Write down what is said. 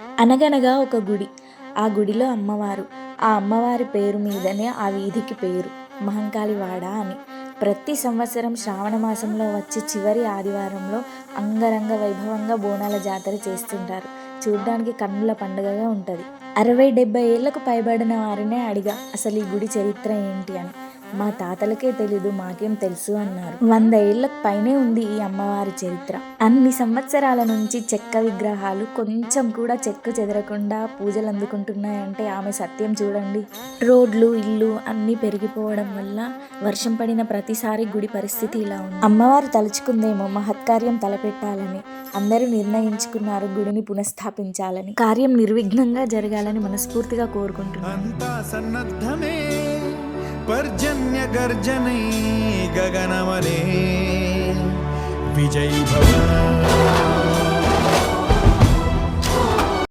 అనగనగా ఒక గుడి. ఆ గుడిలో అమ్మవారు. ఆ అమ్మవారి పేరు మీదనే ఆ వీధికి పేరు మహంకాళివాడ అని. ప్రతి సంవత్సరం శ్రావణ మాసంలో వచ్చే చివరి ఆదివారంలో అంగరంగ వైభవంగా బోనాల జాతర చేస్తుంటారు. చూడ్డానికి కన్నుల పండుగగా ఉంటుంది. 60-70 ఏళ్లకు పైబడిన వారినే అడిగా అసలు ఈ గుడి చరిత్ర ఏంటి అని. మా తాతలకే తెలీదు, మాకేం తెలుసు అన్నారు. 100 ఏళ్లకు పైనే ఉంది ఈ అమ్మవారి చరిత్ర. అన్ని సంవత్సరాల నుంచి చెక్క విగ్రహాలు కొంచెం కూడా చెక్కు చెదరకుండా పూజలు అందుకుంటున్నాయంటే ఆమె సత్యం చూడండి. రోడ్లు, ఇల్లు అన్నీ పెరిగిపోవడం వల్ల వర్షం పడిన ప్రతిసారి గుడి పరిస్థితి ఇలా ఉంది. అమ్మవారు తలుచుకుందేమో మహత్కార్యం తలపెట్టాలని. అందరూ నిర్ణయించుకున్నారు గుడిని పునఃస్థాపించాలని. కార్యం నిర్విఘ్నంగా జరగాలని మనస్ఫూర్తిగా కోరుకుంటున్నాను. पर्जन्य गर्जनै गगनमने विजयी भव।